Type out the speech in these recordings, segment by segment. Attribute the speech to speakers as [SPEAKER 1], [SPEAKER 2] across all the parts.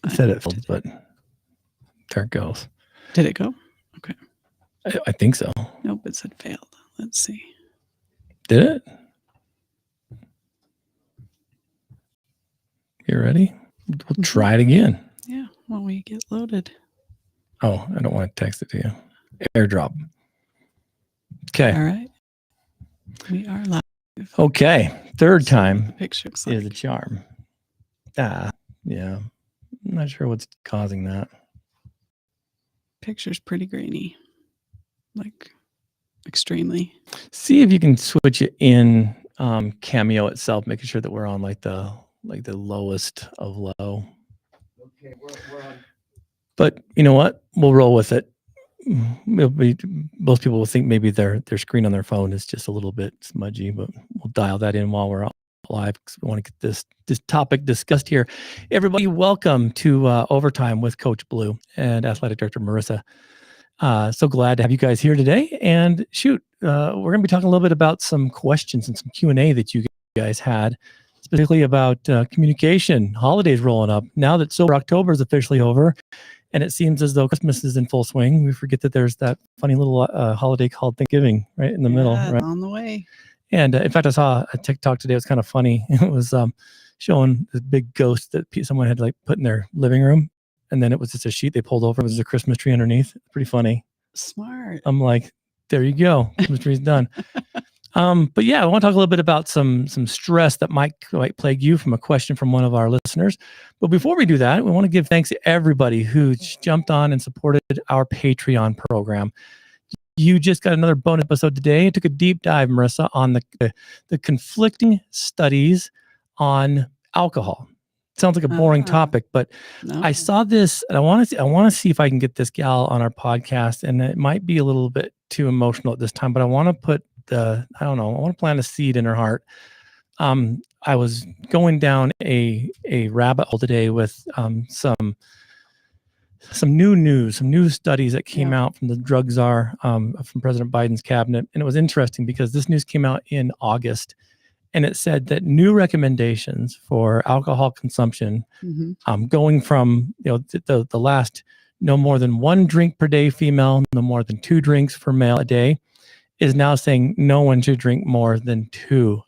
[SPEAKER 1] It said it failed, but there it goes.
[SPEAKER 2] Did it go? Okay.
[SPEAKER 1] I think so.
[SPEAKER 2] Nope, it said failed. Let's see.
[SPEAKER 1] Did it? You ready? We'll try it again.
[SPEAKER 2] Yeah, when we get loaded.
[SPEAKER 1] Oh, I don't want to text it to you. AirDrop. Okay.
[SPEAKER 2] All right. We are live.
[SPEAKER 1] Okay. Third time
[SPEAKER 2] The picture looks
[SPEAKER 1] is
[SPEAKER 2] like.
[SPEAKER 1] a charm. Yeah. I'm not sure what's causing that.
[SPEAKER 2] Picture's pretty grainy. Like extremely.
[SPEAKER 1] See if you can switch it in Cameo itself, making sure that we're on like the lowest of low.
[SPEAKER 3] Okay, we're on.
[SPEAKER 1] But you know what? We'll roll with it. Most people will think maybe their screen on their phone is just a little bit smudgy, but we'll dial that in while we're live because we want to get this topic discussed here. Everybody, welcome to Overtime with Coach Blue and Athletic Director Marissa. So glad to have you guys here today. And shoot, we're going to be talking a little bit about some questions and some Q&A that you guys had, specifically about communication, holidays rolling up. Now that Sober October is officially over, and it seems as though Christmas is in full swing, we forget that there's that funny little holiday called Thanksgiving right in the middle. Right
[SPEAKER 2] On the way.
[SPEAKER 1] And in fact, I saw a TikTok today. It was kind of funny. It was showing this big ghost that someone had like put in their living room. And then it was just a sheet they pulled over. It was a Christmas tree underneath. Pretty funny.
[SPEAKER 2] Smart.
[SPEAKER 1] I'm like, there you go. Christmas tree's done. But yeah, I want to talk a little bit about some stress that might plague you from a question from one of our listeners. But before we do that, we want to give thanks to everybody who jumped on and supported our Patreon program. You just got another bonus episode today. I took a deep dive, Marissa, on the conflicting studies on alcohol. Sounds like a boring topic, but
[SPEAKER 2] No.
[SPEAKER 1] I saw this and I want to see if I can get this gal on our podcast. And it might be a little bit too emotional at this time, but I want to put I want to plant a seed in her heart. I was going down a rabbit hole today with some new news, some new studies that came out from the drug czar, from President Biden's cabinet. And it was interesting because this news came out in August. And it said that new recommendations for alcohol consumption, going from the last no more than 1 drink per day female, no more than 2 drinks for male a day, is now saying no one should drink more than 2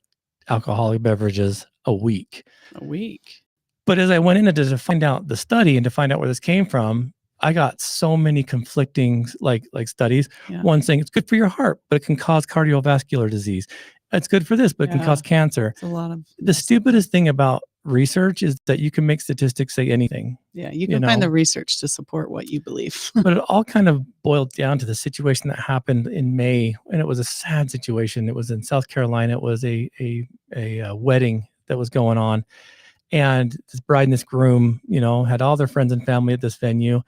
[SPEAKER 1] alcoholic beverages a week.
[SPEAKER 2] A week.
[SPEAKER 1] But as I went in to find out the study and to find out where this came from, I got so many conflicting like studies.
[SPEAKER 2] Yeah.
[SPEAKER 1] One saying it's good for your heart, but it can cause cardiovascular disease. It's good for this, but it can cause cancer.
[SPEAKER 2] It's a lot of
[SPEAKER 1] the stupidest thing about research is that you can make statistics say anything.
[SPEAKER 2] Yeah, you can find the research to support what you believe.
[SPEAKER 1] But it all kind of boiled down to the situation that happened in May, and it was a sad situation. It was in South Carolina. It was a wedding that was going on, and this bride and this groom, had all their friends and family at this venue.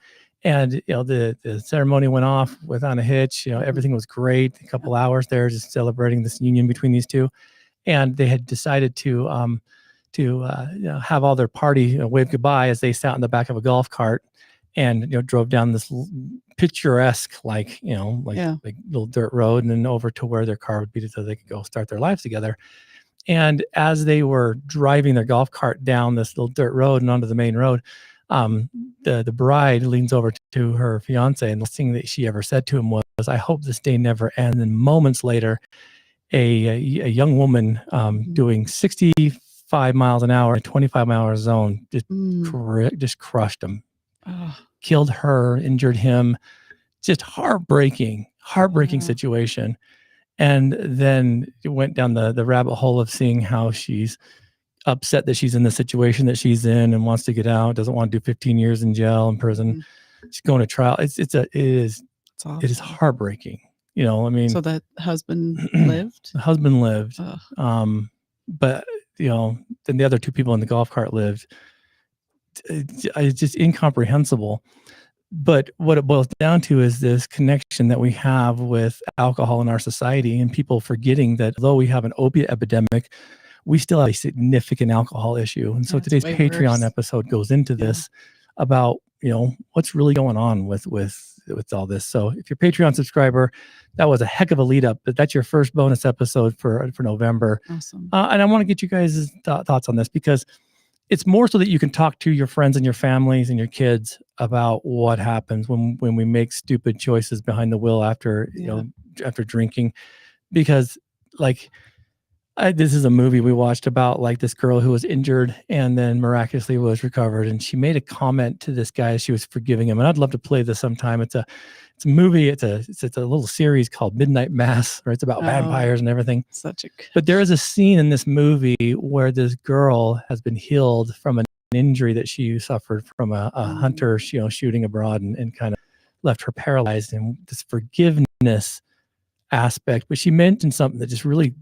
[SPEAKER 1] And, the ceremony went off without a hitch. Everything was great. A couple hours there just celebrating this union between these two. And they had decided to have all their party wave goodbye as they sat in the back of a golf cart and, drove down this picturesque, like little dirt road and then over to where their car would be so they could go start their lives together. And as they were driving their golf cart down this little dirt road and onto the main road, the bride leans over to her fiance, and the thing that she ever said to him was, "I hope this day never ends." And moments later, a young woman doing 65 miles an hour in a 25-mile zone just crushed him, killed her, injured him. Just heartbreaking situation. And then it went down the rabbit hole of seeing how she's upset that she's in the situation that she's in and wants to get out, doesn't want to do 15 years in jail and prison. She's going to trial. It is heartbreaking.
[SPEAKER 2] So that husband lived?
[SPEAKER 1] The husband lived. But then the other 2 people in the golf cart lived. It's just incomprehensible. But what it boils down to is this connection that we have with alcohol in our society, and people forgetting that although we have an opiate epidemic, we still have a significant alcohol issue. And so today's Patreon episode goes into this about, what's really going on with all this. So if you're a Patreon subscriber, that was a heck of a lead up, but that's your first bonus episode for November.
[SPEAKER 2] Awesome.
[SPEAKER 1] And I want to get you guys' thoughts on this because it's more so that you can talk to your friends and your families and your kids about what happens when we make stupid choices behind the wheel after after drinking, because like this is a movie we watched about like this girl who was injured and then miraculously was recovered, and she made a comment to this guy as she was forgiving him. And I'd love to play this sometime. It's a movie. It's a little series called Midnight Mass, right? It's about vampires and everything. But there is a scene in this movie where this girl has been healed from an injury that she suffered from a hunter, shooting abroad and kind of left her paralyzed, and this forgiveness aspect. But she mentioned something that just really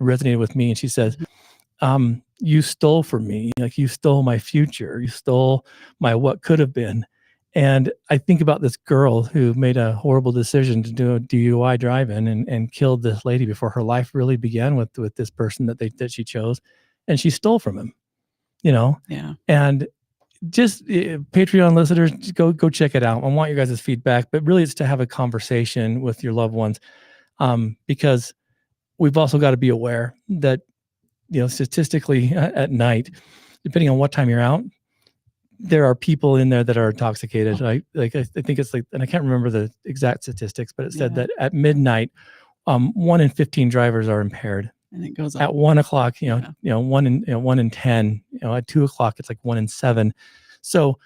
[SPEAKER 1] resonated with me. And she says, you stole from me. Like, you stole my future. You stole my what could have been. And I think about this girl who made a horrible decision to do a DUI drive-in and killed this lady before her life really began with this person that she chose. And she stole from him,
[SPEAKER 2] Yeah.
[SPEAKER 1] And just Patreon listeners, go check it out. I want your guys' feedback, but really it's to have a conversation with your loved ones, because we've also got to be aware that, statistically at night, depending on what time you're out, there are people in there that are intoxicated. I think it's like, and I can't remember the exact statistics, but it said that at midnight, 1 in 15 drivers are impaired.
[SPEAKER 2] And it goes
[SPEAKER 1] at 1 o'clock, 1 in 10, at 2 o'clock, it's like 1 in 7. So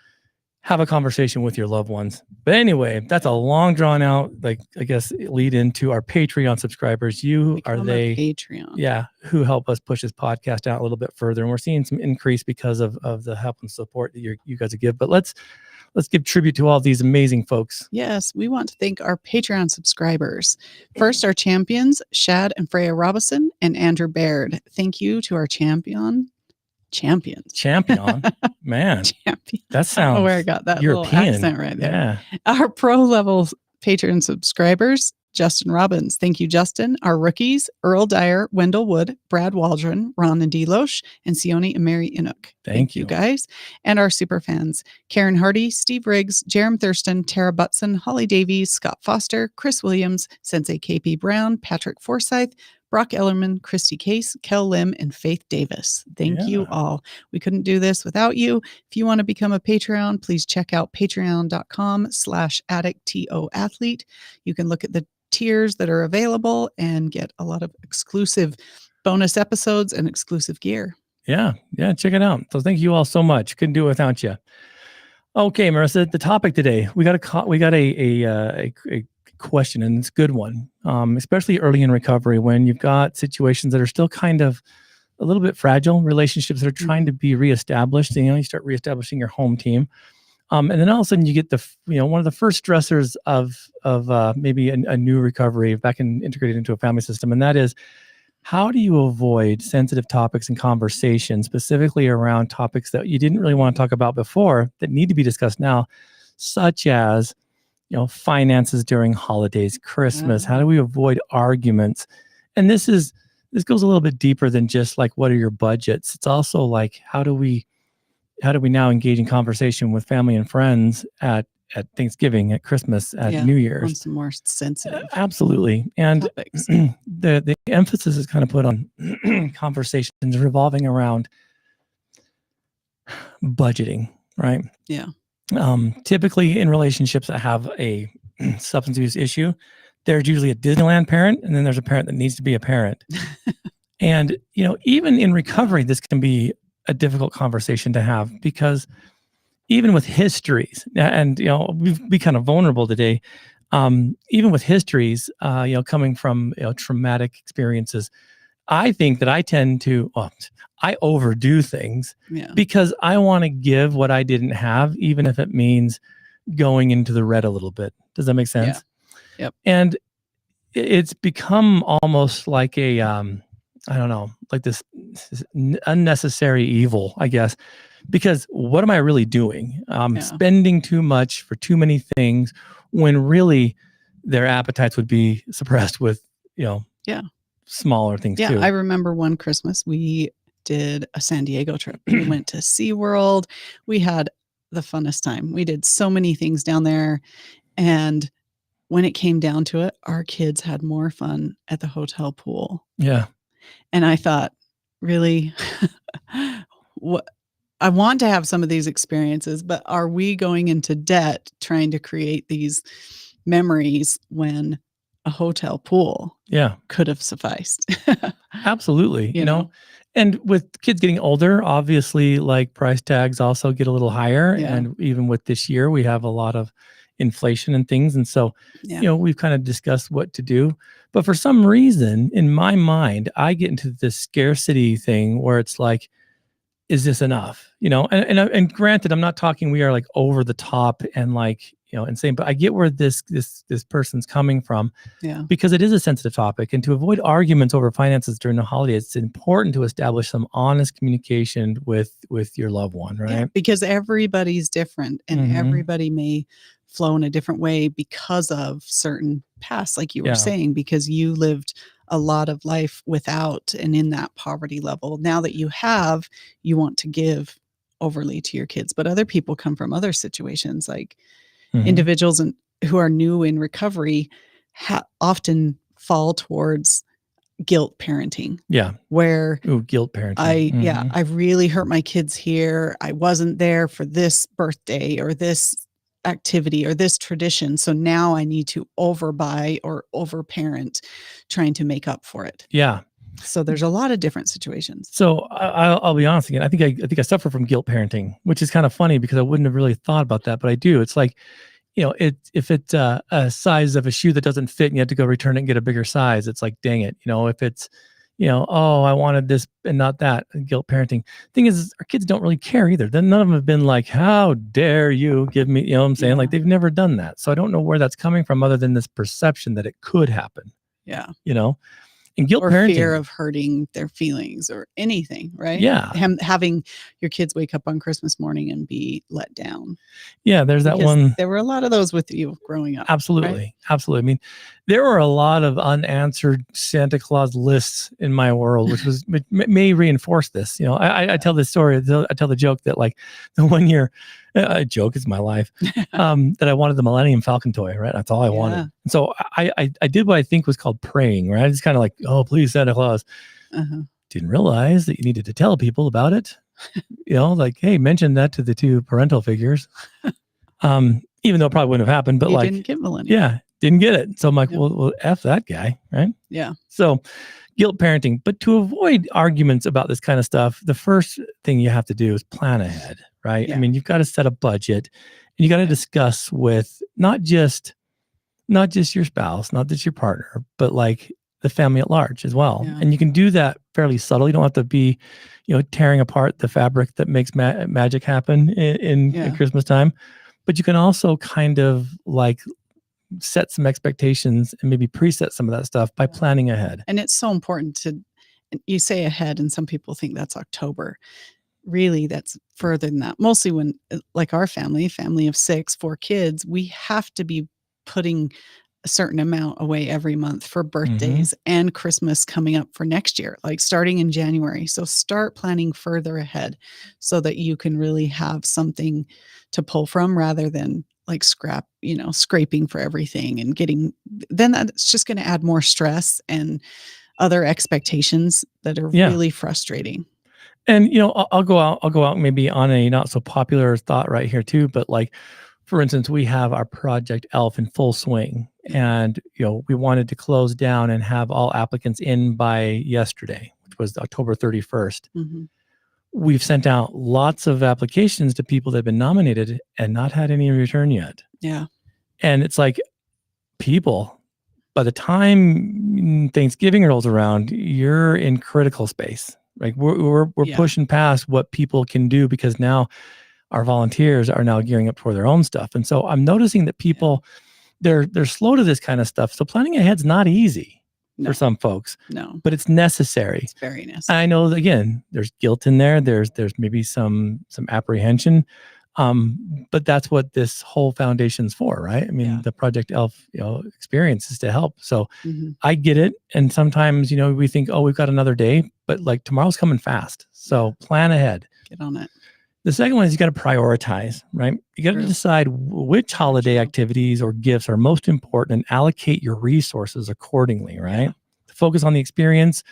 [SPEAKER 1] have a conversation with your loved ones. But anyway, that's a long drawn out, like, I guess, lead into our Patreon subscribers.
[SPEAKER 2] Become a Patreon.
[SPEAKER 1] Yeah, who help us push this podcast out a little bit further. And we're seeing some increase because of the help and support that you guys give. But let's give tribute to all these amazing folks.
[SPEAKER 2] Yes, we want to thank our Patreon subscribers. First, our champions, Shad and Freya Robison and Andrew Baird. Thank you to our champions.
[SPEAKER 1] Champion, man.
[SPEAKER 2] Champion.
[SPEAKER 1] That sounds
[SPEAKER 2] where I got that
[SPEAKER 1] European
[SPEAKER 2] little accent right there.
[SPEAKER 1] Yeah.
[SPEAKER 2] Our pro level Patreon subscribers, Justin Robbins. Thank you, Justin. Our rookies, Earl Dyer, Wendell Wood, Brad Waldron, Ron and Deloche, and Sione and Mary Inuk. Thank you, guys. And our super fans, Karen Hardy, Steve Riggs, Jerem Thurston, Tara Butson, Holly Davies, Scott Foster, Chris Williams, Sensei KP Brown, Patrick Forsyth, Brock Ellerman, Christy Case, Kel Lim, and Faith Davis. Thank you all. We couldn't do this without you. If you want to become a Patreon, please check out patreon.com/addicttoathlete. You can look at the tiers that are available and get a lot of exclusive bonus episodes and exclusive gear.
[SPEAKER 1] Yeah, check it out. So thank you all so much. Couldn't do it without you. Okay, Marissa, the topic today, we got a question, and it's a good one, especially early in recovery when you've got situations that are still kind of a little bit fragile, relationships that are trying to be reestablished. You start reestablishing your home team, and then all of a sudden you get one of the first stressors of maybe a new recovery back and integrated into a family system, and that is, how do you avoid sensitive topics and conversations, specifically around topics that you didn't really want to talk about before that need to be discussed now, such as finances during holidays, Christmas. How do we avoid arguments? And this goes a little bit deeper than just like, what are your budgets? It's also like, how do we now engage in conversation with family and friends at Thanksgiving, at Christmas, at New Year's?
[SPEAKER 2] On some more sensitive.
[SPEAKER 1] Absolutely. And
[SPEAKER 2] topics.
[SPEAKER 1] the emphasis is kind of put on conversations revolving around budgeting, right?
[SPEAKER 2] Yeah.
[SPEAKER 1] Typically in relationships that have a substance abuse issue, there's usually a Disneyland parent, and then there's a parent that needs to be a parent. And, even in recovery, this can be a difficult conversation to have, because even with histories, and, we've been kind of vulnerable today, even with histories, coming from, traumatic experiences, I think that I tend to, I overdo things because I want to give what I didn't have, even if it means going into the red a little bit. Does that make sense?
[SPEAKER 2] Yeah. Yep.
[SPEAKER 1] And it's become almost like a, I don't know, like this unnecessary evil, I guess, because what am I really doing? Spending too much for too many things when really their appetites would be suppressed with, smaller things too.
[SPEAKER 2] I remember one Christmas we did a San Diego trip. We went to SeaWorld. We had the funnest time. We did so many things down there. And when it came down to it, our kids had more fun at the hotel pool.
[SPEAKER 1] Yeah.
[SPEAKER 2] And I thought, really, what I want to have some of these experiences, but are we going into debt trying to create these memories when a hotel pool
[SPEAKER 1] Yeah,
[SPEAKER 2] could have sufficed?
[SPEAKER 1] absolutely.
[SPEAKER 2] You know?
[SPEAKER 1] And with kids getting older, obviously, like price tags also get a little higher.
[SPEAKER 2] Yeah.
[SPEAKER 1] And even with this year, we have a lot of inflation and things. And so,
[SPEAKER 2] Yeah.
[SPEAKER 1] we've kind of discussed what to do. But for some reason, in my mind, I get into this scarcity thing where it's like, is this enough? And granted, I'm not talking we are like over the top and like, insane, but I get where this person's coming from.
[SPEAKER 2] Yeah.
[SPEAKER 1] Because it is a sensitive topic, and to avoid arguments over finances during the holidays, it's important to establish some honest communication with your loved one, right?
[SPEAKER 2] Yeah, because everybody's different and
[SPEAKER 1] Mhm.
[SPEAKER 2] everybody may flow in a different way because of certain past, like you were
[SPEAKER 1] Yeah.
[SPEAKER 2] saying, because you lived a lot of life without and in that poverty level. Now that you have, you want to give overly to your kids, but other people come from other situations, like
[SPEAKER 1] Mhm.
[SPEAKER 2] individuals who are new in recovery often fall towards guilt parenting,
[SPEAKER 1] Yeah.
[SPEAKER 2] where
[SPEAKER 1] Ooh, guilt parenting. Mhm.
[SPEAKER 2] I really hurt my kids here. I wasn't there for this birthday or this activity or this tradition. So now I need to overbuy or overparent trying to make up for it.
[SPEAKER 1] Yeah.
[SPEAKER 2] So there's a lot of different situations.
[SPEAKER 1] So I'll be honest again. I think I suffer from guilt parenting, which is kind of funny because I wouldn't have really thought about that, but I do. It's like, if it's a size of a shoe that doesn't fit and you have to go return it and get a bigger size, it's like, dang it. If it's, oh, I wanted this and not that, guilt parenting. Thing is, our kids don't really care either. Then none of them have been like, how dare you give me, you know what I'm saying?
[SPEAKER 2] Yeah.
[SPEAKER 1] Like they've never done that. So I don't know where that's coming from other than this perception that it could happen,
[SPEAKER 2] Yeah.
[SPEAKER 1] and guilt
[SPEAKER 2] Or
[SPEAKER 1] parenting.
[SPEAKER 2] fear of hurting their feelings or anything, right?
[SPEAKER 1] Yeah.
[SPEAKER 2] Having your kids wake up on Christmas morning and be let down.
[SPEAKER 1] Yeah. There's that
[SPEAKER 2] Because
[SPEAKER 1] one.
[SPEAKER 2] there were a lot of those with you growing up.
[SPEAKER 1] Absolutely. Absolutely. I mean, there were a lot of unanswered Santa Claus lists in my world, which may reinforce this. I tell this story. I tell the joke that like the 1 year, a joke is my life, that I wanted the Millennium Falcon toy, right? That's all I wanted.
[SPEAKER 2] Yeah.
[SPEAKER 1] And so I did what I think was called praying, right? I just kind of like, oh, please, Santa Claus.
[SPEAKER 2] Uh-huh.
[SPEAKER 1] Didn't realize that you needed to tell people about it. Like, hey, mention that to the two parental figures. Even though it probably wouldn't have happened, but
[SPEAKER 2] You
[SPEAKER 1] like,
[SPEAKER 2] didn't get Millennium.
[SPEAKER 1] yeah, didn't get it. So I'm like,
[SPEAKER 2] Yep.
[SPEAKER 1] well, F that guy, right?
[SPEAKER 2] Yeah.
[SPEAKER 1] So guilt parenting. But to avoid arguments about this kind of stuff, the first thing you have to do is plan ahead, right?
[SPEAKER 2] Yeah.
[SPEAKER 1] I mean, you've got to set a budget and you got to discuss with not just your spouse, not just your partner, but like the family at large as well.
[SPEAKER 2] Yeah.
[SPEAKER 1] And you can do that fairly subtle. You don't have to be, tearing apart the fabric that makes magic happen in Christmas time. But you can also kind of like set some expectations and maybe preset some of that stuff by planning ahead.
[SPEAKER 2] And it's so important you say ahead, and some people think that's October. Really, that's further than that. Mostly when, like our family of 6, 4 kids, we have to be putting a certain amount away every month for birthdays and Christmas coming up for next year, like starting in January. So start planning further ahead so that you can really have something to pull from rather than like scraping for everything and then that's just going to add more stress and other expectations that are really frustrating.
[SPEAKER 1] And, I'll go out maybe on a not so popular thought right here too, but like, for instance, we have our Project ELF in full swing and, we wanted to close down and have all applicants in by yesterday, which was October 31st.
[SPEAKER 2] Mm-hmm.
[SPEAKER 1] We've sent out lots of applications to people that have been nominated and not had any return yet.
[SPEAKER 2] Yeah.
[SPEAKER 1] And it's like, people, by the time Thanksgiving rolls around, you're in critical space. Like we're pushing past what people can do because now our volunteers are now gearing up for their own stuff. And so I'm noticing that people, they're slow to this kind of stuff. So planning ahead's not easy for some folks.
[SPEAKER 2] No.
[SPEAKER 1] But it's necessary.
[SPEAKER 2] It's very necessary.
[SPEAKER 1] I know, again, there's guilt in there. There's maybe some apprehension. But that's what this whole foundation's for, right? I mean, the Project ELF, experience is to help. So I get it. And sometimes, we think, oh, we've got another day, but like tomorrow's coming fast. So plan ahead.
[SPEAKER 2] Get on it.
[SPEAKER 1] The second one is you got to prioritize, right? You got to decide which holiday activities or gifts are most important and allocate your resources accordingly, right? To focus on the experience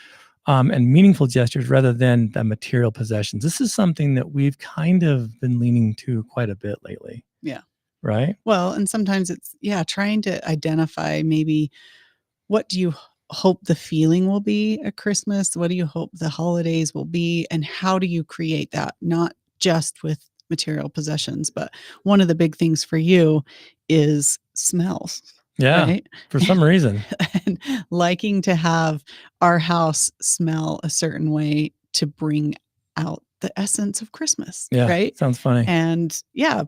[SPEAKER 1] and meaningful gestures rather than the material possessions. This is something that we've kind of been leaning to quite a bit lately.
[SPEAKER 2] Yeah.
[SPEAKER 1] Right.
[SPEAKER 2] Well, and sometimes it's, trying to identify maybe what do you hope the feeling will be at Christmas? What do you hope the holidays will be? And how do you create that? Not just with material possessions, but one of the big things for you is smells.
[SPEAKER 1] Yeah.
[SPEAKER 2] Right?
[SPEAKER 1] For some reason.
[SPEAKER 2] And liking to have our house smell a certain way to bring out the essence of Christmas.
[SPEAKER 1] Yeah.
[SPEAKER 2] Right.
[SPEAKER 1] Sounds funny.
[SPEAKER 2] And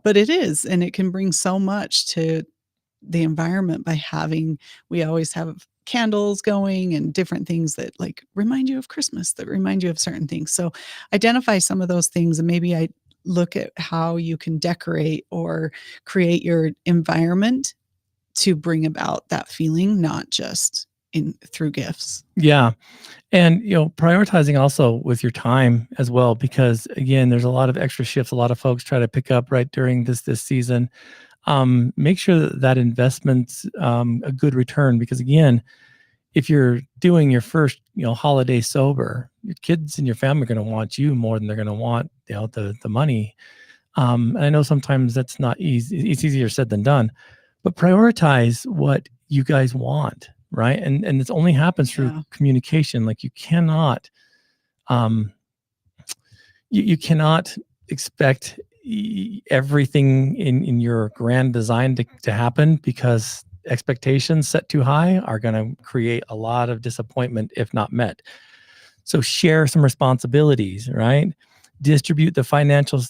[SPEAKER 2] but it is. And it can bring so much to the environment by we always have candles going and different things that like remind you of Christmas, that remind you of certain things. So identify some of those things, and maybe I look at how you can decorate or create your environment to bring about that feeling, not just through gifts.
[SPEAKER 1] Yeah. And, prioritizing also with your time as well, because again, there's a lot of extra shifts. A lot of folks try to pick up right during this season. Make sure that investment's a good return, because again, if you're doing your first, holiday sober, your kids and your family are going to want you more than they're going to want, the money. And I know sometimes that's not easy. It's easier said than done, but prioritize what you guys want. Right. And it only happens through communication. Like you cannot, you cannot expect everything in your grand design to happen, because expectations set too high are going to create a lot of disappointment if not met. So share some responsibilities, right? Distribute the financial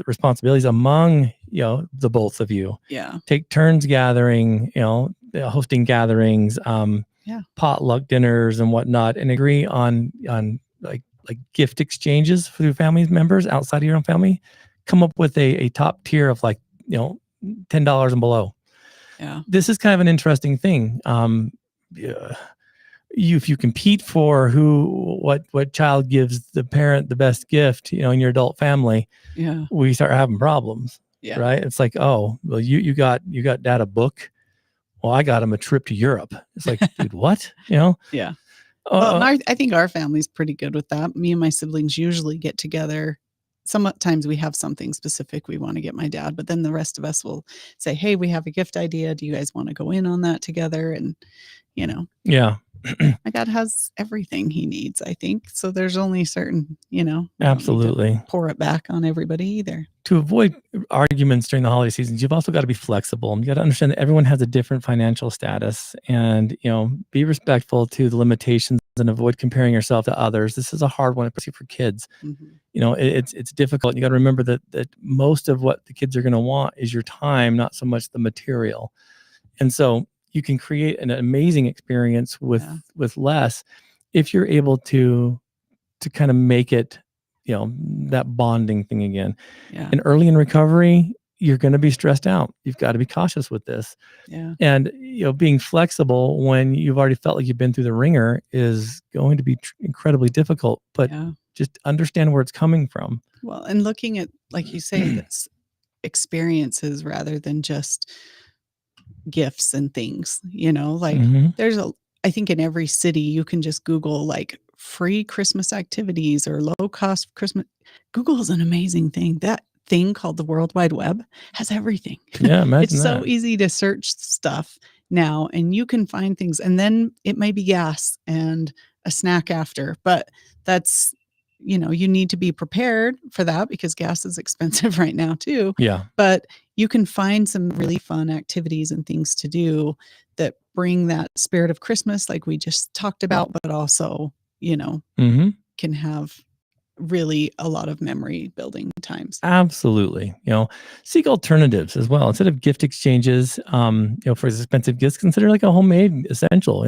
[SPEAKER 1] responsibilities among, the both of you.
[SPEAKER 2] Yeah.
[SPEAKER 1] Take turns gathering, hosting gatherings, potluck dinners and whatnot, and agree on like gift exchanges for your family members outside of your own family. Come up with a top tier of like, $10 and below.
[SPEAKER 2] Yeah.
[SPEAKER 1] This is kind of an interesting thing. If you compete for what child gives the parent the best gift, in your adult family, we start having problems.
[SPEAKER 2] Yeah.
[SPEAKER 1] Right. It's like, oh, well, you got dad a book. Well, I got him a trip to Europe. It's like, dude, what?
[SPEAKER 2] Yeah. Well, I think our family's pretty good with that. Me and my siblings usually get together. Sometimes we have something specific we want to get my dad, but then the rest of us will say, hey, we have a gift idea. Do you guys want to go in on that together? And,
[SPEAKER 1] Yeah.
[SPEAKER 2] my dad has everything he needs, I think. So there's only certain,
[SPEAKER 1] Absolutely.
[SPEAKER 2] Pour it back on everybody either.
[SPEAKER 1] To avoid arguments during the holiday seasons, you've also got to be flexible. You got to understand that everyone has a different financial status, and, be respectful to the limitations and avoid comparing yourself to others. This is a hard one, especially for kids.
[SPEAKER 2] Mm-hmm.
[SPEAKER 1] It's difficult. You got to remember that most of what the kids are going to want is your time, not so much the material. And so you can create an amazing experience with less if you're able to kind of make it, that bonding thing again.
[SPEAKER 2] Yeah.
[SPEAKER 1] And early in recovery, you're going to be stressed out. You've got to be cautious with this.
[SPEAKER 2] Yeah.
[SPEAKER 1] And, being flexible when you've already felt like you've been through the ringer is going to be incredibly difficult, but just understand where it's coming from. Well,
[SPEAKER 2] and looking at, like you say, this experiences rather than just gifts and things, there's I think in every city you can just Google like free Christmas activities or low cost Christmas. Google is an amazing thing. That thing called the World Wide Web has everything.
[SPEAKER 1] Yeah, imagine
[SPEAKER 2] it's so easy to search stuff now, and you can find things, and then it might be gas and a snack after, but that's, you need to be prepared for that because gas is expensive right now too.
[SPEAKER 1] Yeah.
[SPEAKER 2] But you can find some really fun activities and things to do that bring that spirit of Christmas, like we just talked about, but also, can have really a lot of memory building times.
[SPEAKER 1] Absolutely. Seek alternatives as well. Instead of gift exchanges, for expensive gifts, consider like a homemade essential,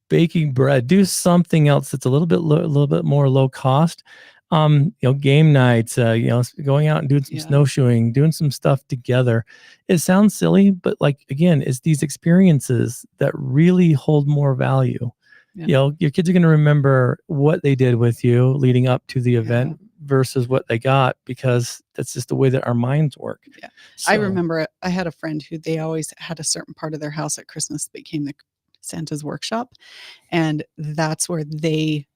[SPEAKER 1] baking bread. Do something else that's a little bit more low cost. Game nights, going out and doing some snowshoeing, doing some stuff together. It sounds silly, but like, again, it's these experiences that really hold more value. Your kids are going to remember what they did with you leading up to the event versus what they got, because that's just the way that our minds work.
[SPEAKER 2] Yeah. So, I remember I had a friend who they always had a certain part of their house at Christmas that became Santa's workshop. And that's where they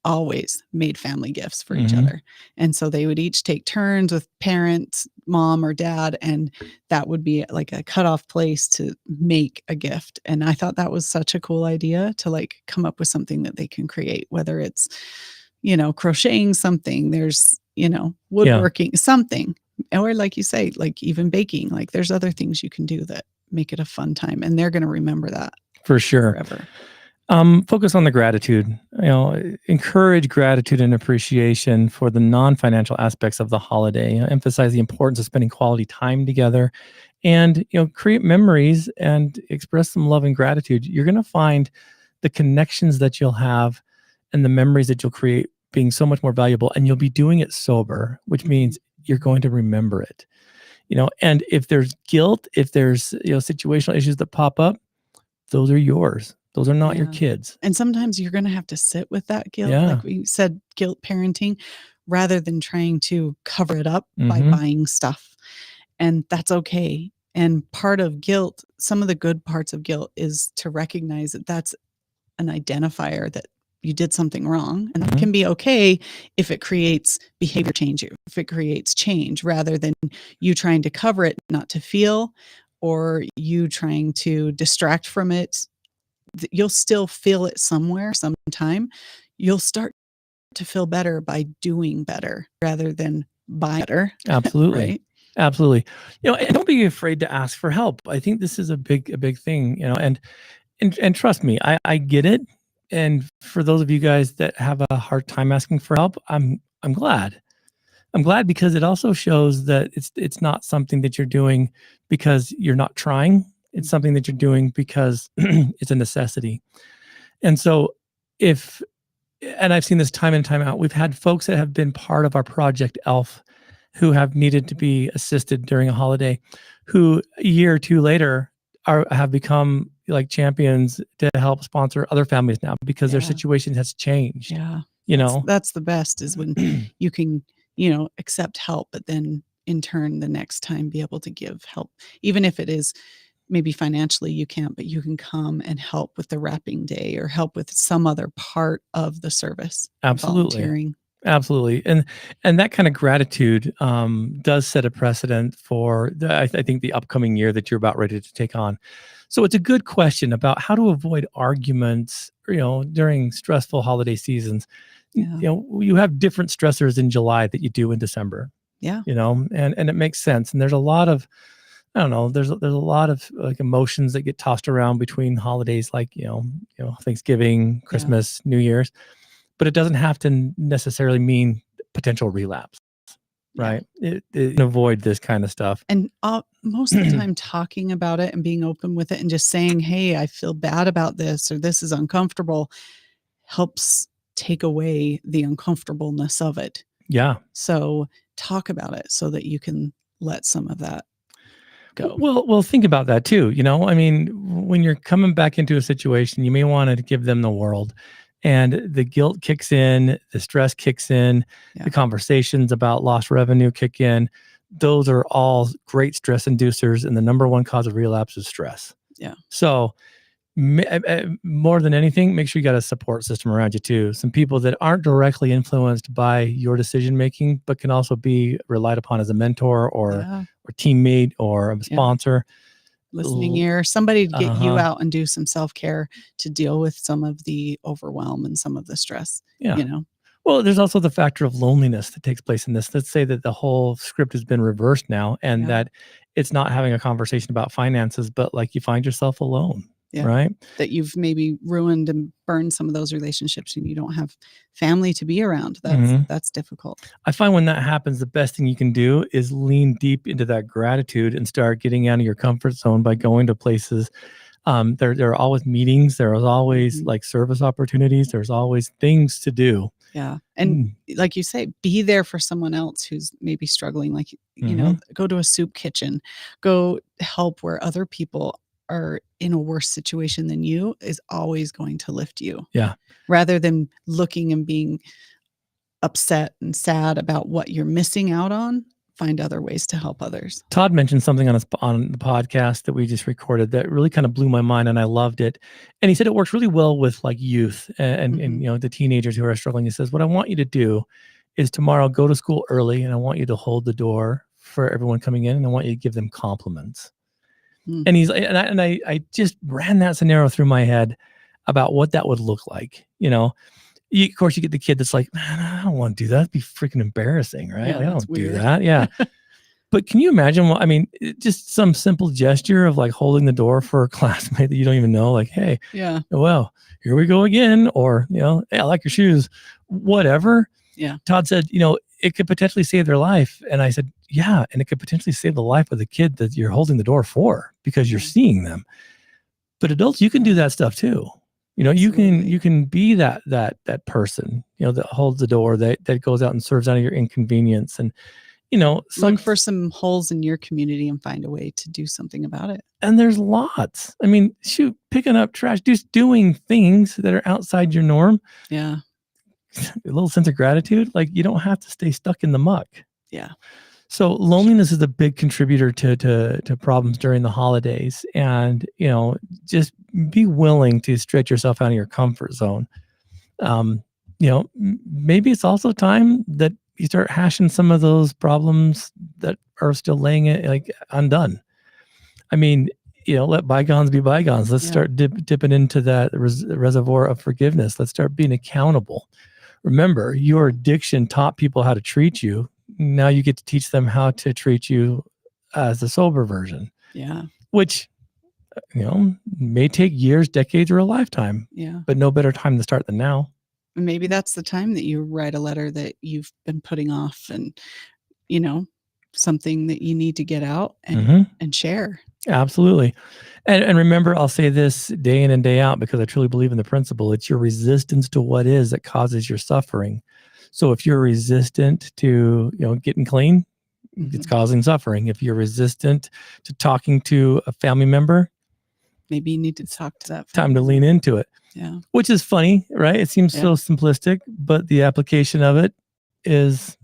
[SPEAKER 2] always made family gifts for each
[SPEAKER 1] Mhm.
[SPEAKER 2] other. And so they would each take turns with parents, mom or dad, and that would be like a cutoff place to make a gift. And I thought that was such a cool idea to like come up with something that they can create, whether it's, crocheting something, there's, woodworking, something, or like you say, like even baking, like there's other things you can do that make it a fun time. And they're going to remember that
[SPEAKER 1] For sure.
[SPEAKER 2] forever.
[SPEAKER 1] Focus on the gratitude. Encourage gratitude and appreciation for the non-financial aspects of the holiday. Emphasize the importance of spending quality time together, and create memories and express some love and gratitude. You're going to find the connections that you'll have and the memories that you'll create being so much more valuable, and you'll be doing it sober, which means you're going to remember it. And if there's guilt, if there's situational issues that pop up, those are yours. Those are not your
[SPEAKER 2] Yeah.
[SPEAKER 1] kids.
[SPEAKER 2] And sometimes you're going to have to sit with that guilt.
[SPEAKER 1] Yeah.
[SPEAKER 2] Like we said, guilt parenting, rather than trying to cover it up by
[SPEAKER 1] Mhm.
[SPEAKER 2] buying stuff. And that's okay. And part of guilt, some of the good parts of guilt is to recognize that that's an identifier that you did something wrong. And that
[SPEAKER 1] Mhm.
[SPEAKER 2] can be okay if it creates behavior change, if it creates change, rather than you trying to cover it, not to feel, or you trying to distract from it. You'll still feel it somewhere, sometime. You'll start to feel better by doing better rather than buying better.
[SPEAKER 1] Absolutely.
[SPEAKER 2] Right?
[SPEAKER 1] Absolutely. And don't be afraid to ask for help. I think this is a big thing, and trust me, I get it. And for those of you guys that have a hard time asking for help, I'm glad. I'm glad because it also shows that it's not something that you're doing because you're not trying. It's something that you're doing because it's a necessity. And so and I've seen this time and time out. We've had folks that have been part of our Project ELF who have needed to be assisted during a holiday, who a year or two later have become like champions to help sponsor other families now because their
[SPEAKER 2] Yeah.
[SPEAKER 1] situation has changed.
[SPEAKER 2] Yeah.
[SPEAKER 1] You know,
[SPEAKER 2] That's the best, is when you can, accept help, but then in turn, the next time be able to give help, even if it is maybe financially you can't, but you can come and help with the wrapping day or help with some other part of the service.
[SPEAKER 1] Absolutely.
[SPEAKER 2] Volunteering.
[SPEAKER 1] Absolutely. And that kind of gratitude does set a precedent for I think the upcoming year that you're about ready to take on. So it's a good question about how to avoid arguments, during stressful holiday seasons.
[SPEAKER 2] Yeah.
[SPEAKER 1] You have different stressors in July that you do in December.
[SPEAKER 2] Yeah.
[SPEAKER 1] And it makes sense. And there's a lot of, I don't know, there's a lot of like emotions that get tossed around between holidays, like, Thanksgiving, Christmas, New Year's, but it doesn't have to necessarily mean potential relapse, right? It can avoid this kind of stuff.
[SPEAKER 2] And most of the time, talking about it and being open with it and just saying, hey, I feel bad about this, or this is uncomfortable, helps take away the uncomfortableness of it.
[SPEAKER 1] Yeah.
[SPEAKER 2] So talk about it so that you can let some of that go.
[SPEAKER 1] Well, think about that too. I mean, when you're coming back into a situation, you may want to give them the world, and the guilt kicks in, the stress kicks in,
[SPEAKER 2] Yeah.
[SPEAKER 1] the conversations about lost revenue kick in. Those are all great stress inducers, and the number one cause of relapse is stress.
[SPEAKER 2] Yeah.
[SPEAKER 1] So more than anything, make sure you got a support system around you too. Some people that aren't directly influenced by your decision making, but can also be relied upon as a mentor or teammate or a sponsor.
[SPEAKER 2] Listening ear, somebody to get you
[SPEAKER 1] Uh-huh.
[SPEAKER 2] out and do some self-care to deal with some of the overwhelm and some of the stress.
[SPEAKER 1] Yeah. Well, there's also the factor of loneliness that takes place in this. Let's say that the whole script has been reversed now, and that it's not having a conversation about finances, but like you find yourself alone.
[SPEAKER 2] Yeah.
[SPEAKER 1] Right.
[SPEAKER 2] That you've maybe ruined and burned some of those relationships, and you don't have family to be around. That's difficult.
[SPEAKER 1] I find when that happens, the best thing you can do is lean deep into that gratitude and start getting out of your comfort zone by going to places. There are always meetings. There is always like service opportunities. There's always things to do.
[SPEAKER 2] Yeah. And like you say, be there for someone else who's maybe struggling. Like, go to a soup kitchen, go help where other people are in a worse situation than you, is always going to lift you.
[SPEAKER 1] Yeah.
[SPEAKER 2] Rather than looking and being upset and sad about what you're missing out on, find other ways to help others.
[SPEAKER 1] Todd mentioned something on the podcast that we just recorded that really kind of blew my mind, and I loved it. And he said it works really well with like youth and the teenagers who are struggling. He says, "What I want you to do is tomorrow go to school early, and I want you to hold the door for everyone coming in, and I want you to give them compliments."
[SPEAKER 2] Mm.
[SPEAKER 1] And I just ran that scenario through my head about what that would look like. Of course, you get the kid that's like, "Man, I don't want to do that. It'd be freaking embarrassing, right?
[SPEAKER 2] Yeah,
[SPEAKER 1] Like, I
[SPEAKER 2] that's
[SPEAKER 1] don't do
[SPEAKER 2] weird."
[SPEAKER 1] that." Yeah. But can you imagine just some simple gesture of like holding the door for a classmate that you don't even know, like, "Hey,
[SPEAKER 2] Yeah.
[SPEAKER 1] well, here we go again," or, "Hey, I like your shoes," whatever.
[SPEAKER 2] Yeah.
[SPEAKER 1] Todd said, it could potentially save their life. And I said, yeah. And it could potentially save the life of the kid that you're holding the door for because you're seeing them. But adults, you can do that stuff too. You can be that person, that holds the door, that goes out and serves out of your inconvenience. And,
[SPEAKER 2] Look for some holes in your community and find a way to do something about it.
[SPEAKER 1] And there's lots. I mean, shoot, picking up trash, just doing things that are outside your norm.
[SPEAKER 2] Yeah.
[SPEAKER 1] A little sense of gratitude. Like, you don't have to stay stuck in the muck.
[SPEAKER 2] Yeah.
[SPEAKER 1] So loneliness is a big contributor to problems during the holidays. And, just be willing to stretch yourself out of your comfort zone. Maybe it's also time that you start hashing some of those problems that are still laying it like undone. I mean, let bygones be bygones. Let's start dipping into that reservoir of forgiveness. Let's start being accountable. Remember, your addiction taught people how to treat you. Now you get to teach them how to treat you as the sober version.
[SPEAKER 2] Yeah.
[SPEAKER 1] Which, may take years, decades, or a lifetime.
[SPEAKER 2] Yeah.
[SPEAKER 1] But no better time to start than now.
[SPEAKER 2] And maybe that's the time that you write a letter that you've been putting off and, something that you need to get out and share.
[SPEAKER 1] Absolutely. And remember, I'll say this day in and day out because I truly believe in the principle. It's your resistance to what is that causes your suffering. So if you're resistant to, getting clean, it's causing suffering. If you're resistant to talking to a family member,
[SPEAKER 2] maybe you need to talk to that.
[SPEAKER 1] Time to lean into it.
[SPEAKER 2] Yeah.
[SPEAKER 1] Which is funny, right? It seems so simplistic, but the application of it is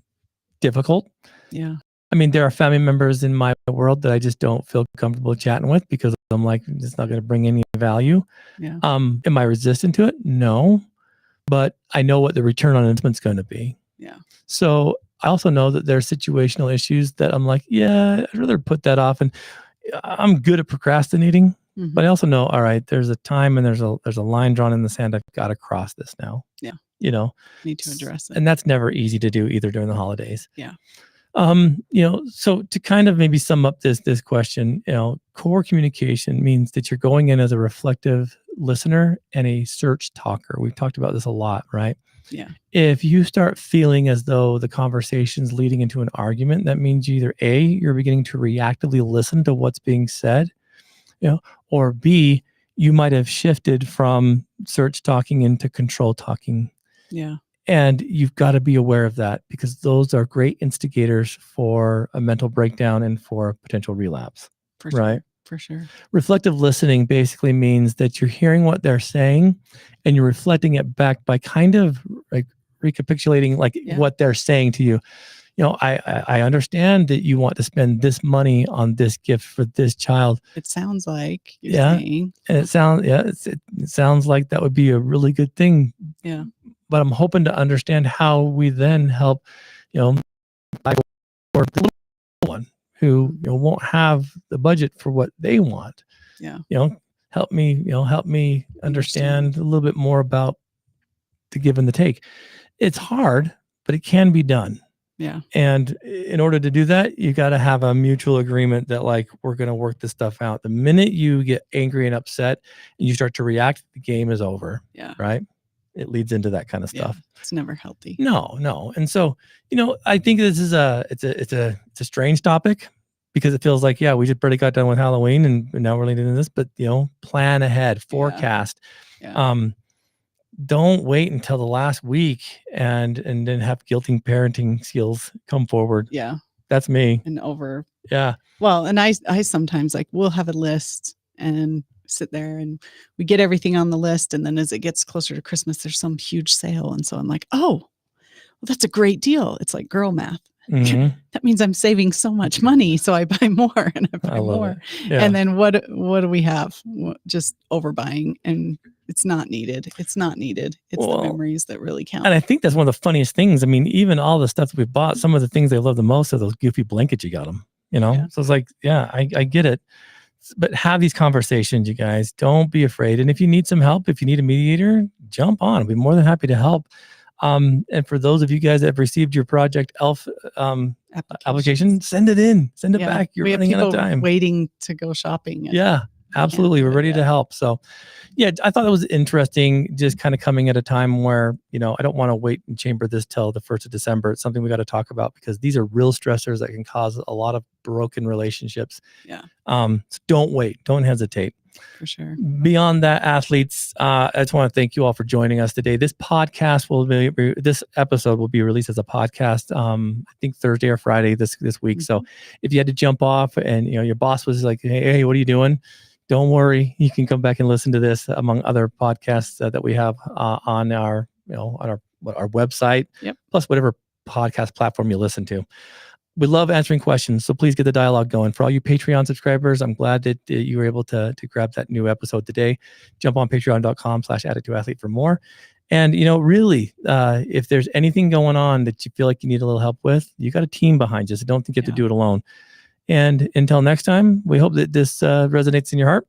[SPEAKER 1] difficult.
[SPEAKER 2] Yeah.
[SPEAKER 1] I mean, there are family members in my world that I just don't feel comfortable chatting with because I'm like, it's not going to bring any value.
[SPEAKER 2] Yeah.
[SPEAKER 1] Am I resistant to it? No, but I know what the return on investment's going to be.
[SPEAKER 2] Yeah.
[SPEAKER 1] So I also know that there are situational issues that I'm like, yeah, I'd rather put that off. And I'm good at procrastinating, but I also know, all right, there's a time and there's a line drawn in the sand. I've got to cross this now.
[SPEAKER 2] Yeah. Need to address it.
[SPEAKER 1] And that's never easy to do either during the holidays.
[SPEAKER 2] Yeah.
[SPEAKER 1] So to kind of maybe sum up this question, core communication means that you're going in as a reflective listener and a search talker. We've talked about this a lot, right?
[SPEAKER 2] Yeah.
[SPEAKER 1] If you start feeling as though the conversation's leading into an argument, that means either A, you're beginning to reactively listen to what's being said, or B, you might have shifted from search talking into control talking.
[SPEAKER 2] Yeah.
[SPEAKER 1] And you've got to be aware of that because those are great instigators for a mental breakdown and for potential relapse.
[SPEAKER 2] For sure.
[SPEAKER 1] Right?
[SPEAKER 2] For sure.
[SPEAKER 1] Reflective listening basically means that you're hearing what they're saying and you're reflecting it back by kind of like recapitulating what they're saying to you. I understand that you want to spend this money on this gift for this child.
[SPEAKER 2] It sounds like you're saying.
[SPEAKER 1] And it sounds like that would be a really good thing.
[SPEAKER 2] Yeah.
[SPEAKER 1] But I'm hoping to understand how we then help, or the little one who won't have the budget for what they want.
[SPEAKER 2] Yeah.
[SPEAKER 1] Help me understand a little bit more about the give and the take. It's hard, but it can be done.
[SPEAKER 2] Yeah.
[SPEAKER 1] And in order to do that, you got to have a mutual agreement that we're going to work this stuff out. The minute you get angry and upset and you start to react, the game is over.
[SPEAKER 2] Yeah.
[SPEAKER 1] Right. It leads into that kind of stuff.
[SPEAKER 2] Yeah, it's never healthy.
[SPEAKER 1] No. And so, I think this is it's a strange topic because it feels like, we just barely got done with Halloween and now we're leading into this, but plan ahead, forecast.
[SPEAKER 2] Yeah.
[SPEAKER 1] Don't wait until the last week and then have guilty parenting skills come forward.
[SPEAKER 2] Yeah.
[SPEAKER 1] That's me.
[SPEAKER 2] And over.
[SPEAKER 1] Yeah.
[SPEAKER 2] Well, and I sometimes we'll have a list and sit there and we get everything on the list. And then as it gets closer to Christmas, there's some huge sale. And so I'm like, oh, well, that's a great deal. It's like girl math.
[SPEAKER 1] Mhm.
[SPEAKER 2] That means I'm saving so much money. So I buy more and I buy
[SPEAKER 1] I love
[SPEAKER 2] more.
[SPEAKER 1] it. Yeah.
[SPEAKER 2] And then what do we have? Just overbuying, and it's not needed. It's not needed. It's the
[SPEAKER 1] Well,
[SPEAKER 2] memories that really count.
[SPEAKER 1] and I think that's one of the funniest things. I mean, even all the stuff that we bought, some of the things they love the most are those goofy blankets you got them,
[SPEAKER 2] Yeah.
[SPEAKER 1] So it's like, yeah, I get it. But have these conversations, you guys. Don't be afraid. And if you need some help, if you need a mediator, jump on. I'll be more than happy to help. And for those of you guys that have received your Project ELF application, send it in. Send it back. You're
[SPEAKER 2] we have
[SPEAKER 1] running out of
[SPEAKER 2] people
[SPEAKER 1] time.
[SPEAKER 2] waiting to go shopping. and
[SPEAKER 1] Yeah, absolutely.
[SPEAKER 2] do
[SPEAKER 1] We're
[SPEAKER 2] it
[SPEAKER 1] ready to
[SPEAKER 2] yet.
[SPEAKER 1] help. So, yeah, I thought it was interesting just kind of coming at a time where, I don't want to wait and chamber this till the 1st of December. It's something we got to talk about because these are real stressors that can cause a lot of broken relationships.
[SPEAKER 2] Yeah.
[SPEAKER 1] So don't wait. Don't hesitate.
[SPEAKER 2] For sure.
[SPEAKER 1] Beyond that, athletes, I just want to thank you all for joining us today. This episode will be released as a podcast. I think Thursday or Friday this week. So if you had to jump off and your boss was like, "Hey, what are you doing?" Don't worry. You can come back and listen to this among other podcasts that we have on our website.
[SPEAKER 2] Yep.
[SPEAKER 1] Plus whatever podcast platform you listen to. We love answering questions, so please get the dialogue going. For all you Patreon subscribers, I'm glad that you were able to grab that new episode today. Jump on patreon.com/addictoathlete for more. And, really, if there's anything going on that you feel like you need a little help with, you got a team behind you, so don't think you have to do it alone. And until next time, we hope that this resonates in your heart.